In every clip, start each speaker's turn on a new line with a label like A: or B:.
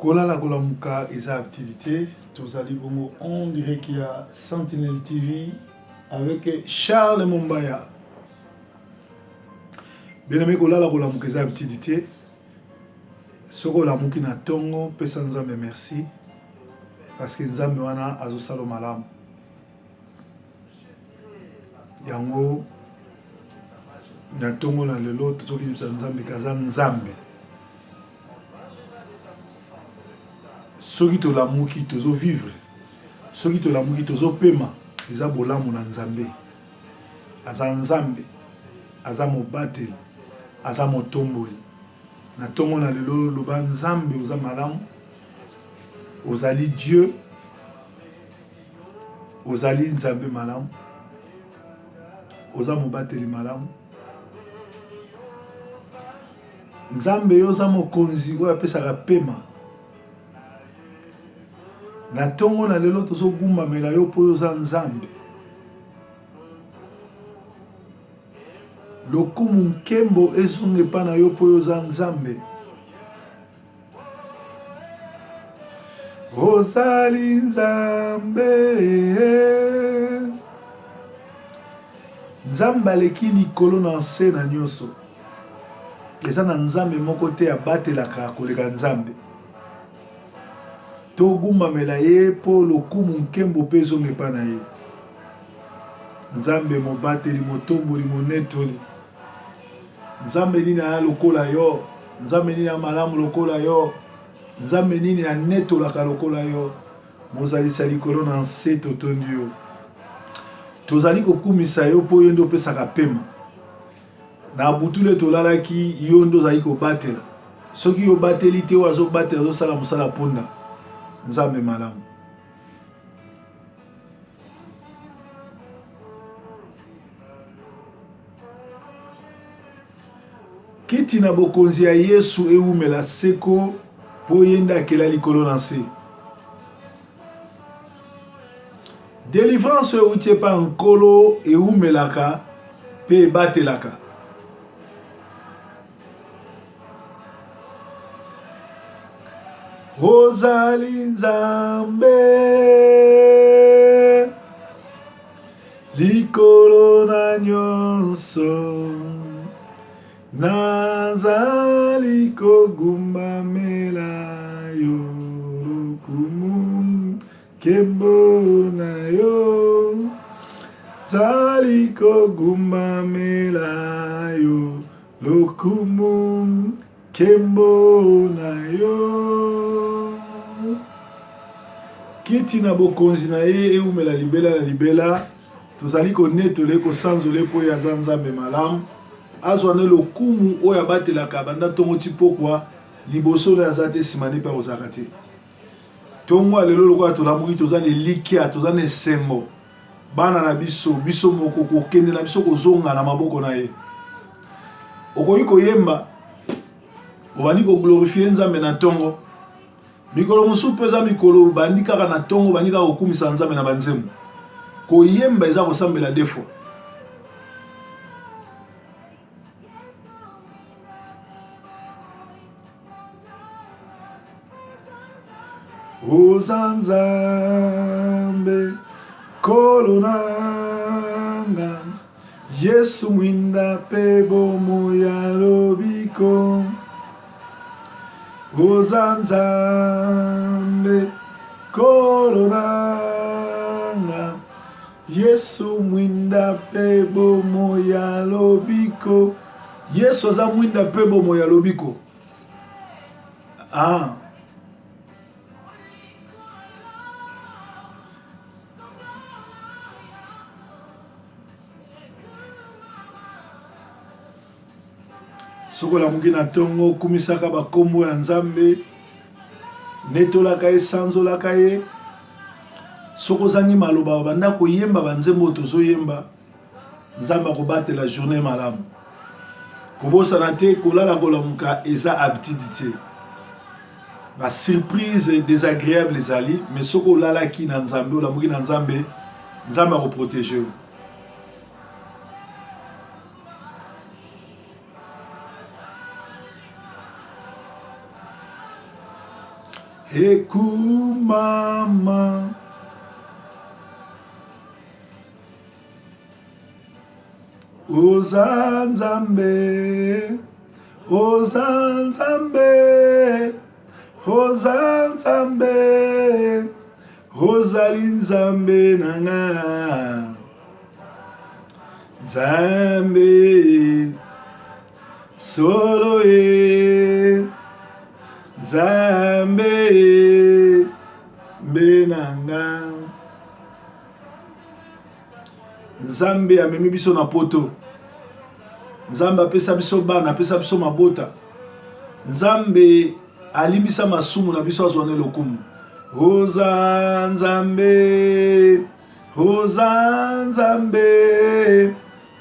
A: Kolala Kolamuka et sa activité, tous allez bongo, on dirait qu'il y a Sentinel TV avec Charles Mombaya. Bien aimé Kolala Kolamuka et sa activité, Soko la muki na tongo, pesa nzambe merci, parce que nzambe wana azo salo malamu. Yango, na tongo na lelo, tozoki msa nzambe kaza nzambe. Soki to la muki tozo vivre, soki to la muki tozo pema, eza bolamu na nzambe. Aza nzambe, aza mobateli, aza motomboli. Na tongo na lelo loba nzambe oza malamu, ozali Dieu, ozali nzambe malamu, oza mobateli malamu. Nzambe yo oza mokonzi oyo apesaka pema. Na tongo na lelo tozo gumbamela yo po oza nzambe. Lokumu nkembo ezonge pa na yo po oza nzambe. Ozali nzambe. Nzambe aleki likolo na nse na nyonso. Eza na nzambe moko te abatelaka koleka nzambe. Togumbamela ye po lokumu nkembo pe ezonge pa na ye. Nzambe mobateli motomboli monetoli. Nzambe nini aya lokola yo, nzambe nini ya malamu lokola yo, nzambe nini anetolaka lokola yo. Mozalisa likolo na nse totondi yo. Tozali kokumisa yo po yo nde opesaka pema. Na butule tolalaki yo nde ozali kobatela. Soki yo bateli te oyo azobatela azosala mosala ponda. Nzambe malamu. Kiti na bokonzi ya Yesu eumela seko po yenda akela likolo na nse. Délivrance eutie pa nkolo eumelaka pe ebatelaka. Ozali nzambe likolo na nyonso. Nazali kogumbamela yo lokumu nkembo na yo. Nazali kogumbamela yo lokumu nkembo na yo. Kiti na bokonzi na ye eumela libela na libela. Tozali konetole kosanzole po ya nzambe malamu. Azwane lokumu oyo abatelaka banda tongo ti pokwa liboso na aza te nsima nde mpe akozalaka te. Tongo alelo lokola tolamuki toza na elikya, toza na esengo. Bana na biso, biso moko kokende na biso kozonga na maboko na ye. Okoki koyemba, obandi koglorifie nzambe na tongo. Mikolo mosusu mpe eza mikolo bandi kaka na tongo, bandi kaka kokumisa nzambe na banzembo. Koyemba eza kosambela deux fois. Oza nzambe kolonanga Yesu mwinda pe bomo ya lobiko. Oza nzambe kolonanga Yesu mwinda pe bomo ya lobiko. Yesu aza mwinda pe bomo ya lobiko. Ah. Soko la muki na tongo kumisaka bakombo ya nzambe. Netolaka ye sanzolaka ye. Soko zangi maloba banda koyemba banzembo tozoyemba. Nzambe akobatela journée malamu. Kobosana te kolala kolamuka eza abtidité. Ba surprise désagréable ezali, mais soko lalaki na nzambe olamuki na nzambe, nzambe akoprotéger yo. ekumama Ozanzambe Ozanzambe Ozanzambe Ozalinzambe nanga Zambe solo Zambe benanga Zambe amemi biso na poto Nzambe apesa biso bana apesa biso mabota Nzambe alimbisa masumu na biso azwane lokumu Ozanzambe Ozanzambe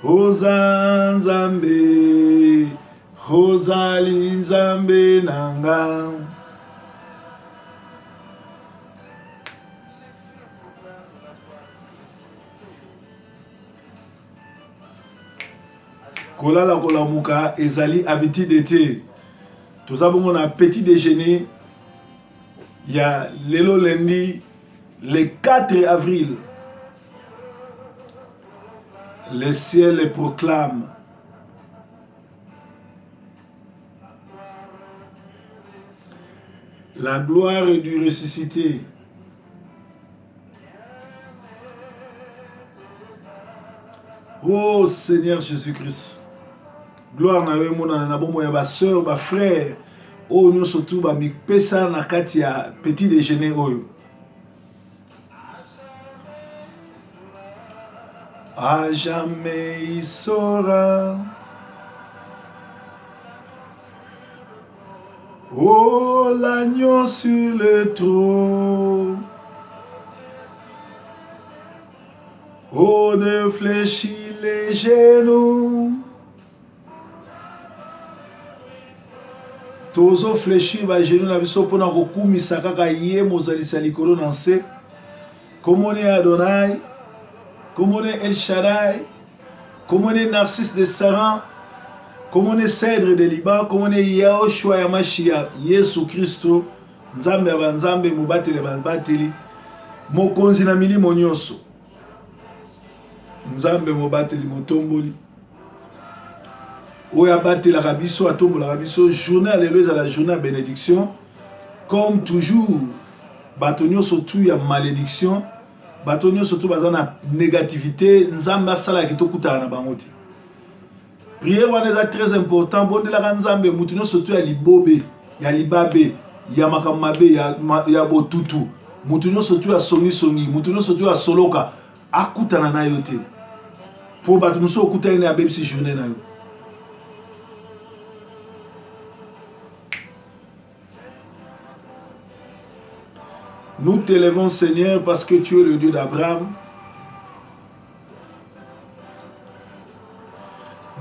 A: Ozanzambe Ozalinzambe nanga kolala kolamuka ezali habitude te toza bongo na petit déjeuner ya lelo lundi le 4 avril le ciel proclame la gloire du ressuscité. Oh Seigneur Jésus-Christ, gloire na yo mona na bomo ya ba sœur ba frère oyo nyonso tu bamipesa na kati ya petit déjeuner oyo. À jamais il sera. Oh l'agneau sur le trône. Oh ne fléchit les genoux. Tozo fléchir ba genou na biso pona kokumisa kaka ye mozalisa likolo na nse. Komone Adonai, komone El Shaddai, komone Narcisse de Saran, komone Cèdre de Liban, komone Yahoshua ya Mashiach, Yesu Kristo, Nzambe ya banzambe mobateli banbateli, mokonzi na milimo nyonso. Nzambe mobateli motomboli. Oya batelaka biso atombolaka biso journée alléluia à la journée à bénédiction comme toujours bato nyonso tu ya malédiction bato nyonso tu baza na négativité nzambe asala kitokutana na bango te. Prière wana eza très important bondelaka nzambe mutu nyonso tu ya libobe ya libabe ya makambo mabe ya botutu mutu nyonso tu ya songisongi mutu nyonso tu ya soloka akutana na yo te po bato mosusu okutani na abebisi journée na yo. Nous t'élèvons Seigneur parce que tu es le Dieu d'Abraham.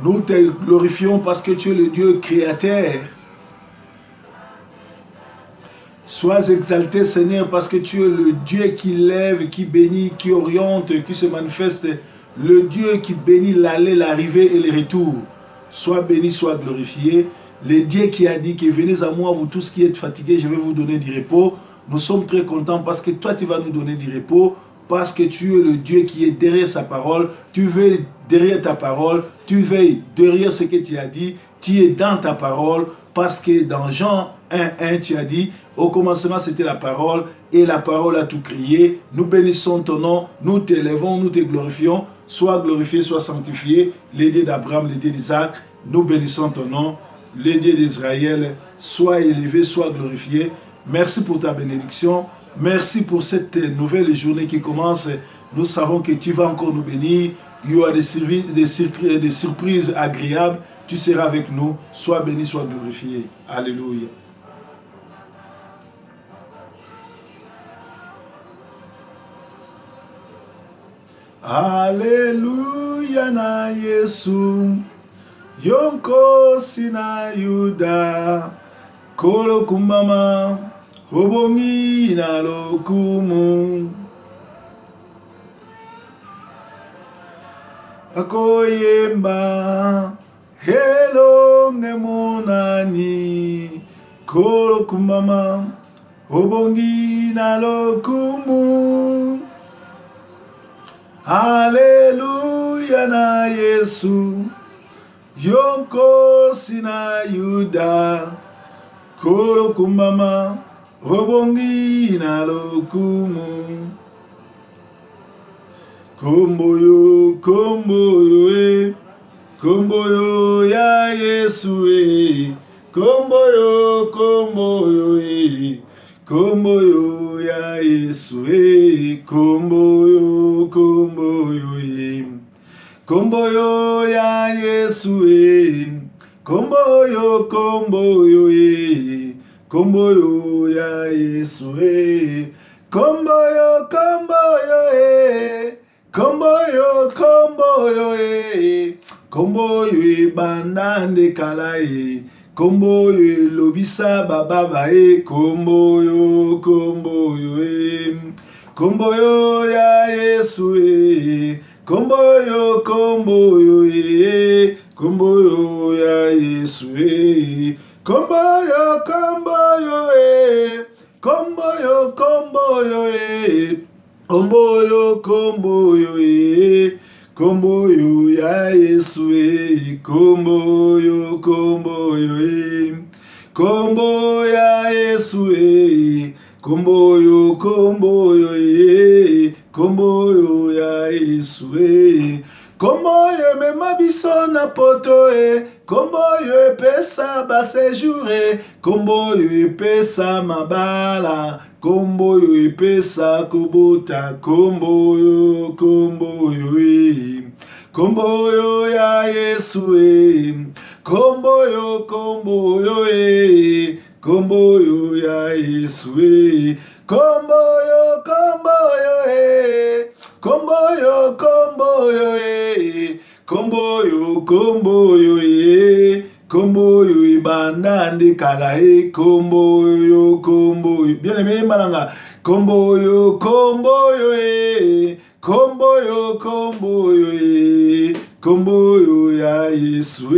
A: Nous te glorifions parce que tu es le Dieu créateur. Sois exalté Seigneur parce que tu es le Dieu qui lève, qui bénit, qui oriente, qui se manifeste. Le Dieu qui bénit l'aller, l'arrivée et le retour. Sois béni, sois glorifié. Le Dieu qui a dit que venez à moi vous tous qui êtes fatigués, je vais vous donner du repos. Nous sommes très contents parce que toi tu vas nous donner du repos, parce que tu es le Dieu qui est derrière sa parole, tu veilles derrière ta parole, tu veilles derrière ce que tu as dit, tu es dans ta parole, parce que dans Jean 1:1 tu as dit, au commencement c'était la parole et la parole a tout créé. Nous bénissons ton nom, nous t'élèvons, nous te glorifions, sois glorifié, sois sanctifié, le Dieu d'Abraham, le Dieu d'Isaac, nous bénissons ton nom, le Dieu d'Israël, sois élevé, sois glorifié. Merci pour ta bénédiction. Merci pour cette nouvelle journée qui commence. Nous savons que tu vas encore nous bénir. Il y aura des surprises agréables. Tu seras avec nous. Sois béni, sois glorifié. Alléluia. Alléluia na Yesu. Yonko sina Yuda. Kolo kumbama. Obongi na lokumu akoyemba helonge monani kolo kumama obongi na lokumu. Haleluya na Yesu, yonko sina Yuda, kolo kumbama, obongi na lokumu. Komboyo, komboyo, komboyo ya Yesu, komboyo, komboyo, komboyo ya Yesu, komboyo, komboyo, komboyo ya Yesu, komboyo, komboyo, komboyo ya Yesu, komboyo, komboyo, komboyo, komboyo, komboyo bandande kalae, komboyo lobisa bababa komboyo, komboyo, komboyo ya Yesu, komboyo, komboyo, komboyo ya Yesu, komboyo, komboyo, komboyo, komboyo, komboyo, komboyo, komboyo ya Yesu, komboyo, komboyo, komboyo ya Yesu, komboyo, komboyo, komboyo ya Yesu, komboyo mema biso na poto, komboyo epesa basejour, komboyo epesa mabala, komboyo epesa kobota, komboyo, komboyo, komboyo ya Yesu, komboyo, komboyo, komboyo ya Yesu, komboyo, komboyo, komboyo, komboyo, komboyo, komboyo, komboyo ibanda ndekala komboyo, komboyo, bien aimé malanga, komboyo, komboyo, komboyo, komboyo, komboyo ya Yesu,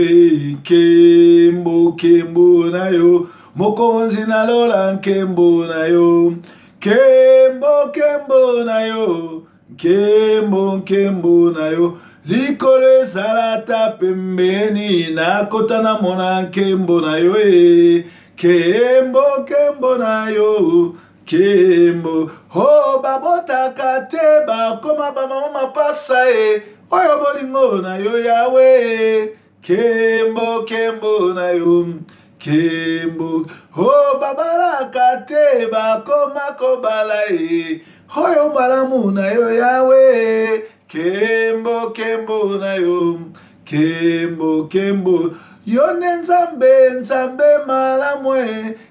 A: kembo, kembo na yo, mokonzi na lola kembo na yo, kembo, kembo na yo, kembo, kembo na yo, likolo ezalata pembeni nakota na mona nkembo na yo, kembo, kembo na yo, kembo, oh babotaka te bakoma bamama mapasa, oyo bolingo na yo yawe, kembo, kembo na yo, kembo, oh babalaka te bakoma kobala, oyo malamu na yo yawe, kembo, kembo na yo, kembo, kembo, yo nde nzambe, nzambe malamu,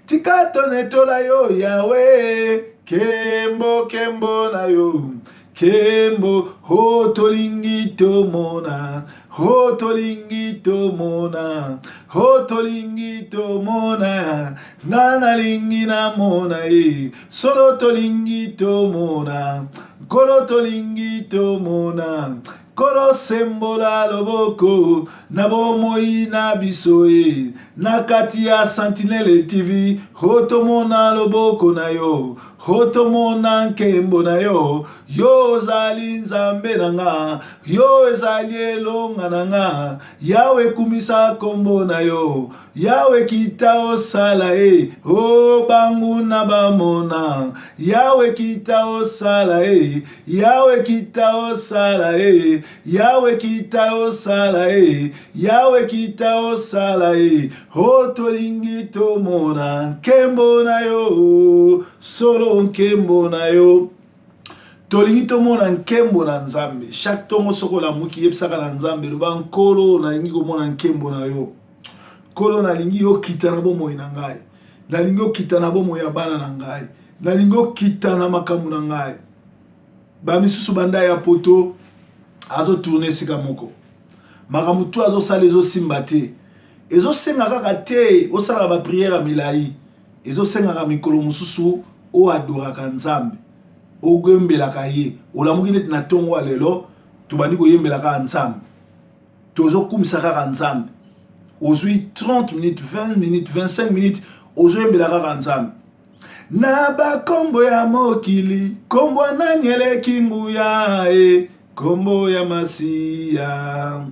A: tika tonetola yo yawe, kembo, kembo na yo, kembo, ho tolingi tomona, ho tolingi tomona, ho tolingi tomona, nana lingi na mona, solo tolingi tomona, kolo tolingi tomona, kolo sembola loboko, na bomoi na bisoe, na kati ya Sentinelle TV, hotomona loboko na yo, hotomona nkembo na yo, yo zali nzambe na nga, yo ezali elonga na nga, yawe kumisa kombo na yo, yawe kita osala o bangu na bamona, yawe kita osala yawe kita osala yawe kita osala yawe kita osala ho tolingi tomona nkembo na yo, solo nkembo na yo, tolingi tomona nkembo na nzambe. Chaque tongo soko la muki yebisaka na nzambe loba nkolo nalingi komona nkembo na yo, kolo nalingi yo kita na bomoi na ngai, nalingi yo kita na bomoi ya bana na ngai, nalingi yo kita na makambo na ngai. Bamisusu banda ya poto azo tourner sika moko, makambo tu azo sala ezo simba te, ezo senga kaka te osala ba prière milai, ezo senga mikolo mususu o adoraka nzambe, o gembelaka ye, olamuki neti na tongo wa lelo tubandi koyembelaka nzambe, tozo kumisa kaka nzambe, ozwi 30 minutes, 20 minutes, 25 minutes ozo yembelaka nzambe. na bakombo ya mokili kombo na nyele kinguya kombo ya masiya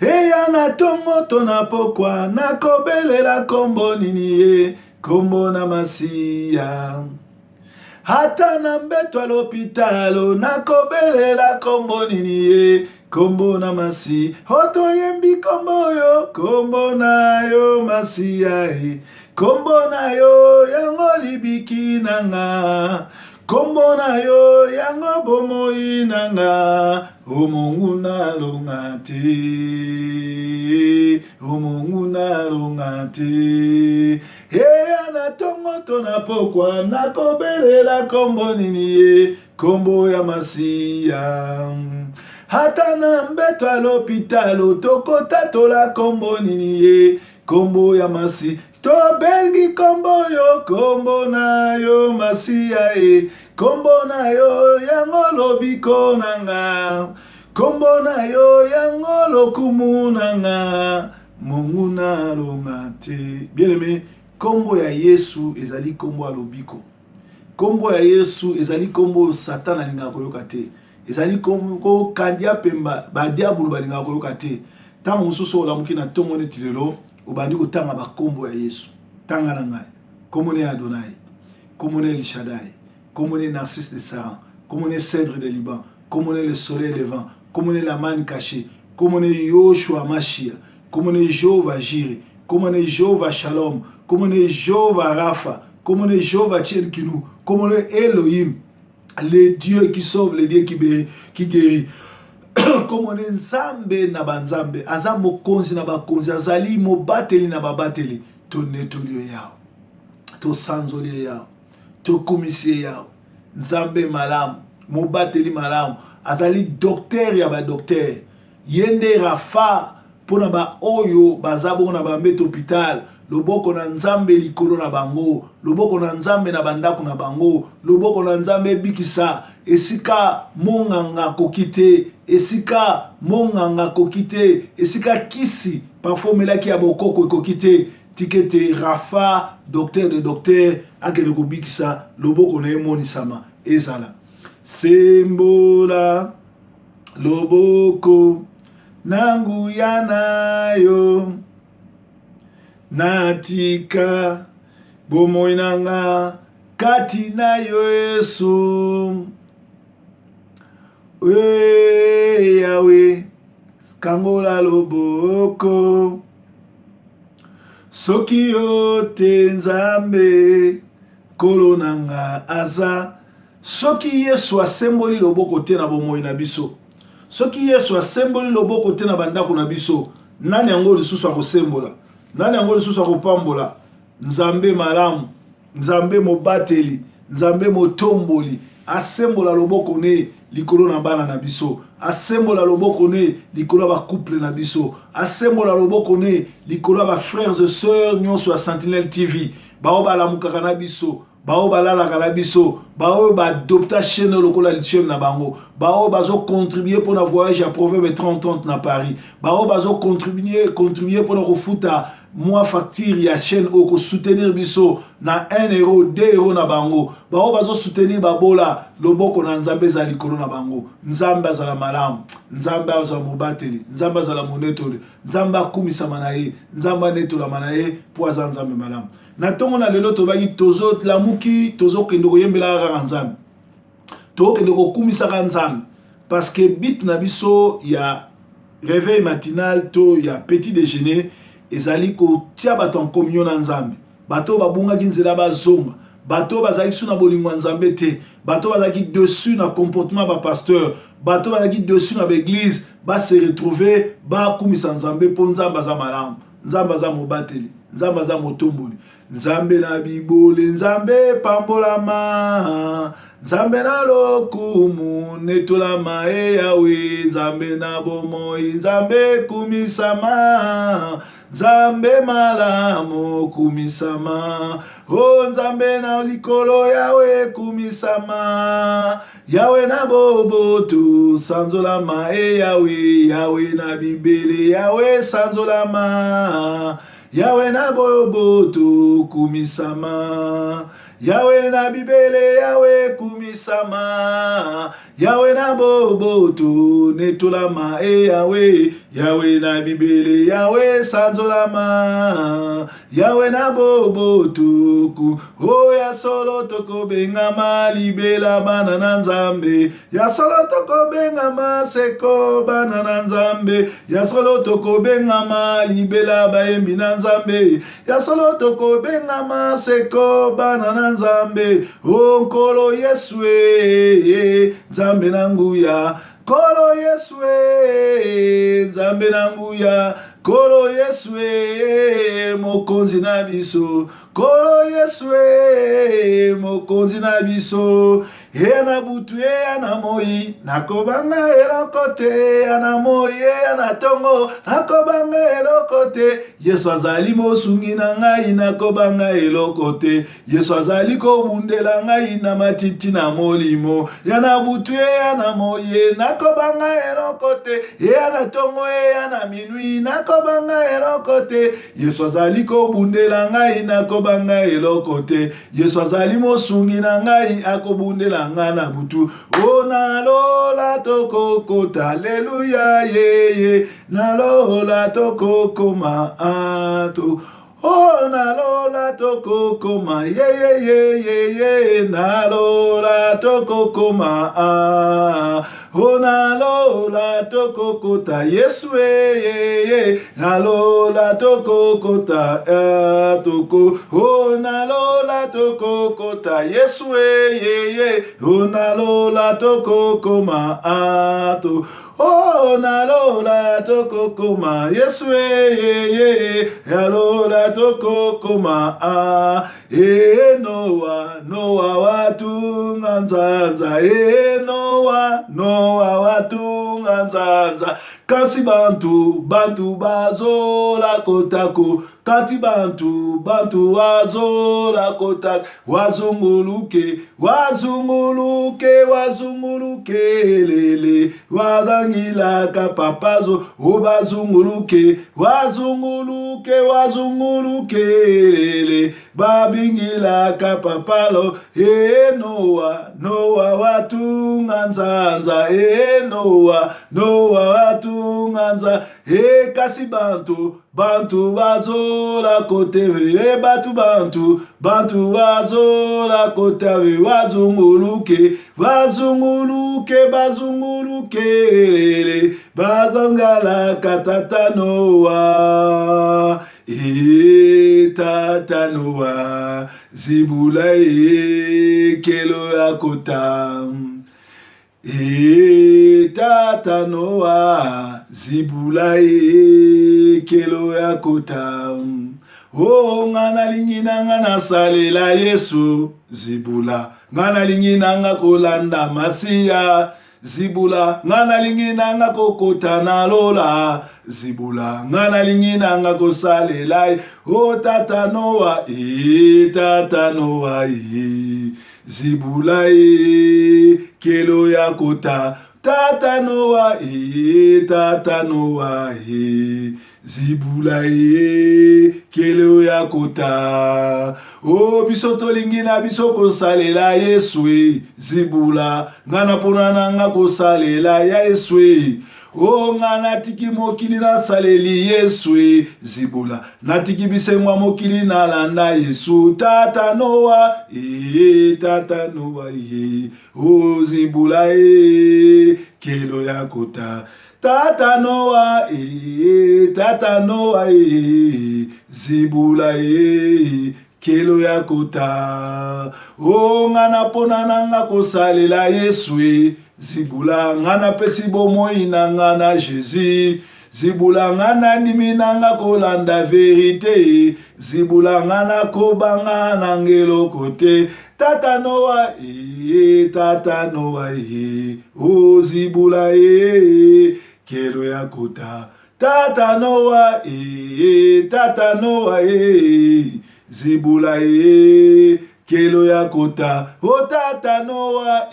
A: eya na tongo to na pokwa nakobelela kombo nini kombo na masiya hata na mbeto l'hôpitalo nakobelela kombo nini kombo na masi hoto yembi kombo yo kombo na yo masiya kombo na yo yango libiki nanga kombo na yo yango bomoi nanga omongu nalonga te omongu nalonga te eya na tongo to na pokwa nakobelela kombo nini kombo ya masiya hata na mbeto l'hôpitalo tokotatola kombo nini kombo ya masi tobelgi kombo yo kombo na yo masiya kombo na yo yango lobiko nanga kombo na yo yango lokumu nanga mongu nalonga te. Bien aimé, kombo ya Yesu ezali kombo ya lobiko. Kombo ya Yesu ezali kombo Satan alinga koyoka te. Ezali kombo kandia pemba ba diabolo balinga koyoka te. Tango mosusu olamuki na tongo neti lelo obandi kotanga bakombo ya Yesu. Tanga na ngai. Kombo ne Adonai, kombo ne El Shaddai, kombo ne Narcisse de Saran, kombo ne Cèdre de Liban, kombo ne le soleil levant, kombo ne la manne cachée, kombo ne Yoshua Mashiach, kombo ne Jéhovah Jireh, kombo ne Jéhovah Shalom, kombo ne Jéhovah Rapha, kombo ne Jéhovah Tchedkinu, kombo ne Elohim, le Dieu qui sauve, le Dieu qui guérit. Comme on est nzambe na banzambe aza mokonzi na bakonzi azali mobateli na babateli to netolio yao to sanzoli yao to komisi yao nzambe malamu mobateli malamu azali docteur ya ba docteur yende Rafa pona ba oyo bazabo na ba mbeto hôpital loboko na nzambe likolo na bango loboko na nzambe na bandako na bango loboko na nzambe bikisa esika monganga kokite esika monganga kokite esika kisi parfois melaki ya bokoko kokite tikete Rafa docteur de docteur akele kobikisa loboko na emonisama ezala sembola loboko nangu yanayo natika bomoi nanga kati na Yesu Yahweh kangola loboko soki yo te nzambe kolo nanga aza soki Yesu asemboli loboko te na bomoi na biso soki Yesu asemboli loboko te na bandako na biso nani yango lisusu akosembola nani yango lisusu akopambola nzambe malamu nzambe mobateli nzambe motomboli asembola loboko ne likolo na bana na biso asembola loboko ne likolo ba couple na biso asembola loboko ne likolo ba frères et sœurs nyonso ya Sentinelle TV bao balamukaka na biso bao balalaka na biso bao baadopta chaîne lokola chaîne na bango bao bazo contribuer pour na voyage ya Proverbe 30 na Paris bao bazo contribuer pour na kofuta moi facture ya chaîne oko soutenir biso na 1 euro 2 euro na bango bao bazo soutenir babola loboko na nzambe za likolo na bango nzambe azala malamu nzambe azala mobateli nzambe azala monetoli nzambe akumisama na ye nzambe netolama na ye po aza nzambe malamu na tongo na lelo tobaki tozo lamuki tozo kende koyembela kaka nzambe to kende kokumisaka nzambe parce que bit na biso ya réveil matinal to ya petit déjeuner ezali kotia bato en communion na nzambe bato babungaki nzela bazonga bato bazalaki su na bolingo ya nzambe te bato bazalaki dessus na comportement ba pasteur bato bazalaki dessus na baeglise base retrouver bakumisa nzambe mpo nzambe aza malamu nzambe aza mobateli nzambe aza motomboli nzambe na bibole nzambe pambolama nzambe na lokumu netolama Yawe nzambe na bomoi nzambe kumisama nzambe malamu kumisama o nzambe na likolo Yawe kumisama Yawe na boboto sanzolama Yawe Yawe na bibele Yawe sanzolama Yawe na boboto kumisama Yawe na bibele yawe kumisama, Yawe na boboto netolama yawe, Yawe na bibele yawe sanzolama, Yawe na boboto ku ya solo toko bengama libela banana nzambe, ya solo toko bengama seko banana nzambe, ya solo toko bengama libela baembi na nzambe, ya solo toko bengama seko banana nzambe, nkolo Yesu nzambe na nguya, kolo Yesu nzambe na nguya, kolo Yesu mokonzi na biso, kolo Yesu mokonzi na biso, na butu na moi nakobanga eloko te, na moi na tongo nakobanga eloko te, Yesu azali mosungi na ngai nakobanga eloko te, Yesu azali kobundela ngai na matiti na molimo, na butu na moi nakobanga eloko te, na tongo na minui nakobanga eloko te, Yesu azali kobundela ngai nakobanga eloko te, Yesu azali mosungi na ngai akobundela ngai na butu. Nalola tokokota, aleluya ye, nalola tokokoma ato, nalola tokokoma ye, nalola tokokoma nalola tokokota Yesu nalola tokokota toko, nalola tokokota Yesu nalola tokokoma ato, nalola tokokoma Yesu nalola tokokoma Noa watunga nzanza, Noa watunga nzanza, kasi bantu bazola kotako, kati bantu wazola kotako, wazunguluke lele, wadangilaka papazo, wazunguluke lele, babingilaka papalo, Noa watunga nzanza, Noa watunga nzanza, kasi bantu wazola kotewe, bantu wazola kotewe, bazunguluke lele, bazongalaka tata Noa, tata Noa, zibula kelo akota, tata Noa, zibula kelo akota, ngana lingina ngana salela Yesu, zibula ngana lingina nga kolanda Masiya, zibula ngana lingina nga kokota na lola, zibula ngana lingina nga kosalela tata Noa, tata Noa zibula kelo yakota, tata Noa zibula kelo yakota, biso tolingi na biso kosalela Yesu zibula ngana ponana nga kosalela Yesu, ngana tiki mokili na saleli Yesu zibula, natiki bisemwa mokili na landa Yesu, tata Noa zibula kelo yakota, tata Noa zibula kelo yakota, ngana ponana nga kosalela Yesu zibula ngana pesi bomoi na ngana Jésus, zibula ngana ndimi nanga kolanda verite, zibula ngana kobanga na ngelo kote, tata Noa zibula kelo yakota, tata Noa zibula kelo yakota, tata Noa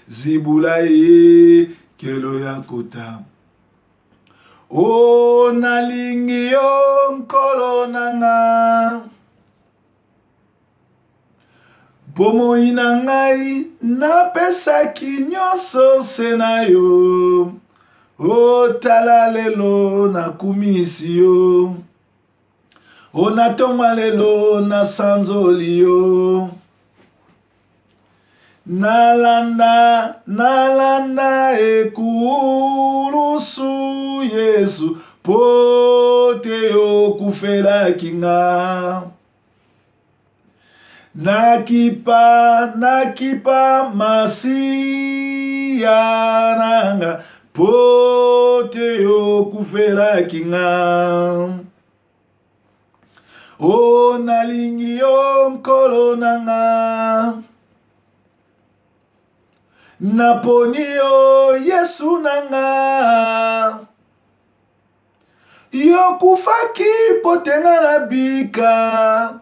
A: zibula kelo yakota, nalingi yo nkolo nanga, bomoi na ngai napesaki nyonso se na yo, otala lelo nakumisi yo, onatongwa lelo nasanzoli yo. Nalanda ekulusu Yesu, pote yo kufelaki nga. Nakipa masiya nanga, pote yo kufelaki nga. O nalingi yo nkolo nanga, naponi yo Yesu nanga. Yo kufaki potenga na bika,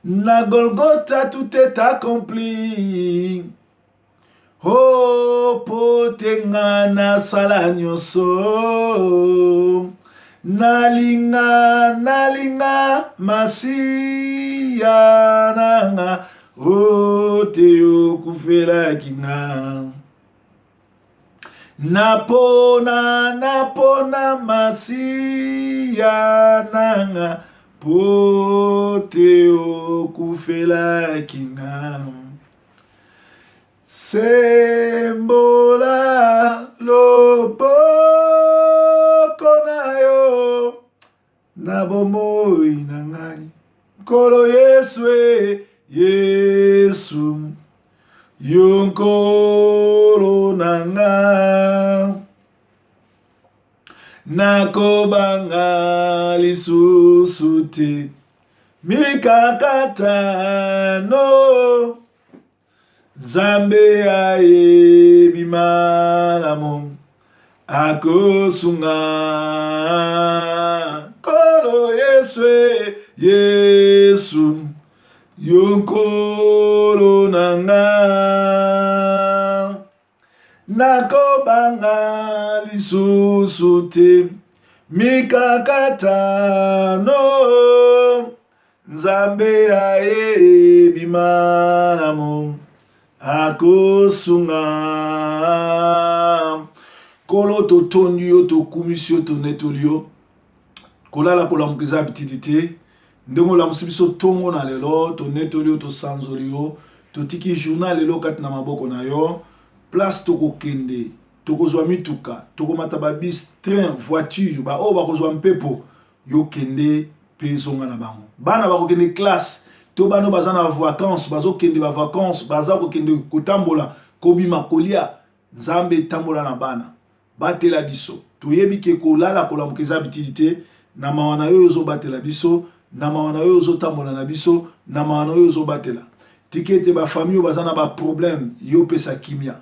A: na Golgotha tout est accompli. Oh, potenga na sala nyonso, nalinga masiya nanga, o teo kufelaki nga. Napona masiya nanga, po teo kufelaki nga. Sembola loboko na yo, na bomoi na ngai, nkolo Yesu Yesu, yo nkolo na nga. Nakobanga lisusu te, mikakatano, Nzambe ayebi malamu, akosunga. Nkolo Yesu Yesu, yo nkolo na nga. Nakobanga lisusu te, mikakatano, Nzambe ayebi malamu, akosunga. Kolo to tondi yo to kumisi yo to netoli yo, kolala kola mkiza bitidite, ndongo la msibiso tongo na lelo, to netoli yo to sanzoli yo, to tiki journal lelo kati na maboko na yo, place toko kende, toko zwa mituka, toko mataba bis, train, voiture, ba o bako zwa mpepo, yo kende pezonga na bango. Bana bako kende classe, to bano bazana vacances, bazo kende ba vacances, bazako kende kutambola, kobima kolia, Nzambe tambola na bana. Batela biso. Toyebi ke kolala kola mkeza bitidite, na mawana yo zo batela biso, na mawana yo zo tambola na biso, na mawana yo zo batela. Tikete ba famille bazana ba problème, yo pesa kimia.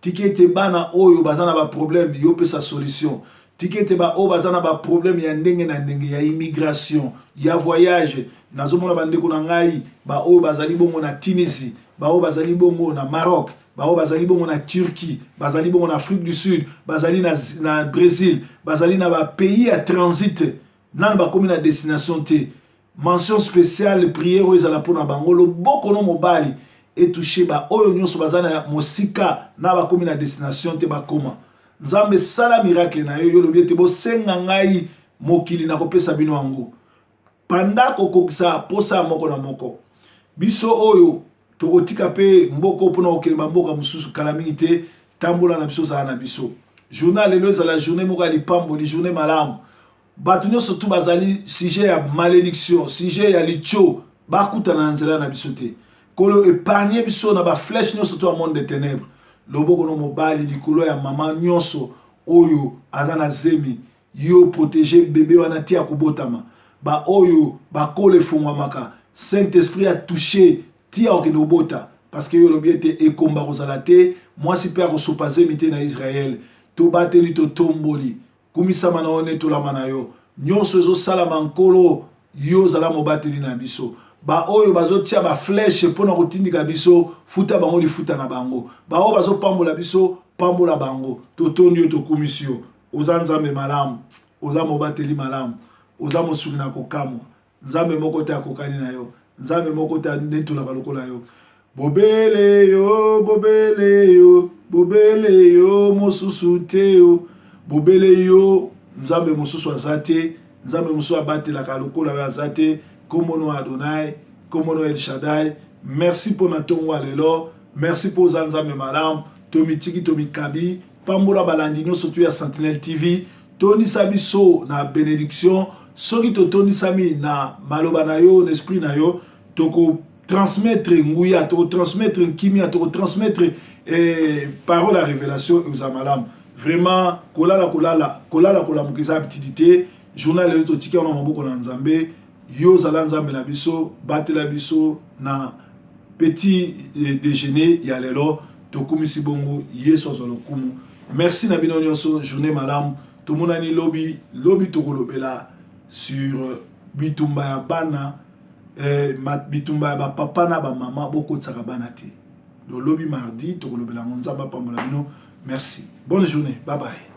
A: Tikete bana oyo bazana ba problème, yo pesa solution. Tikete ba o bazana ba problème ya ndenge na ndenge, ya immigration, ya voyage. Nazomona bandeko na ngai, ba o bazali bongo na Tunisie, ba o bazali bongo na Maroc, ba o bazali bongo na Turquie, bazali bongo na Afrique du Sud, bazali na Brésil, bazali na ba pays à transit, nan ba komi na destination te. Mention spéciale prière oyo ezala pona bango, loboko no mobali etouché ba oyo nyonso bazana mosika na ba komi na destination te bakoma. Nzambe sala miracle na yo, yo lobi ete bo senga ngai mokili na kopesa bino yango. Panda kokokisa posa moko na moko. Biso oyo tokotika pe mboko pona okele mboka mususu kala mingi te, tambola na biso za na biso. Journal lelo za la journée moko alipambo, li journée malamu. Batu nyonso tu bazali sujet ya malédiction, sujet ya licho, bakutana na nzela na biso te. Kolo épargner biso na ba flèche nyonso tu a monde de ténèbres. Loboko no mobali likolo ya mama nyonso oyo azana zemi, yo protéger bébé wana tia kubotama. Ba oyo ba kole fungwamaka. Saint-Esprit a touché tia okende obota parce que yo lobi ete ekomba kozala te, moi si père kosopaze mité na Israël, to bateli to tomboli. Kumisama na one tolama na yo. Nyonso ezo salama nkolo yo zala mobateli na biso. Ba oyo bazo tia ba flèche pona kotindika biso, futa bango li futa na bango. Ba oyo bazo pambola biso, pambola bango. Totondi yo to komisio. Oza Nzambe malamu, oza mobateli malamu, oza mosuki na kokamwa. Nzambe moko te akokani na yo. nzambe moko ta netolaka lokola yo. Bobele yo, bobele yo, bobele yo, mosusu te yo. Bobele yo, nzambe mosusu azate, nzambe mosusu abatelaka lokola yo azate, komono Adonai, komono El Shaddai. Merci pour na tongo lelo, merci pour nzambe malam, tomi tiki tomi kabi, pambola balandi nyonso tu ya Sentinelle TV, toni sabiso na bénédiction, soki to toni sami na maloba na yo, l'esprit na yo, toko transmettre nguya, toko transmettre kimia, toko transmettre parole à révélation aux malam. Vraiment, kolala mukisa petitité, journal le to tiki on maboko na nzambe, yo zala nzambe na biso, batela biso na petit déjeuner ya lelo, tokumisi bongo yeso zolokumu. Merci na bino nyonso, journée madame, tomonani lobi tokolobela sur bitumba ya bana, bitumba ya ba papa na ba mama boko tsaka bana te. Le lobby mardi tokolobela nzamba pambola bino. Merci. Bonne journée. Bye bye.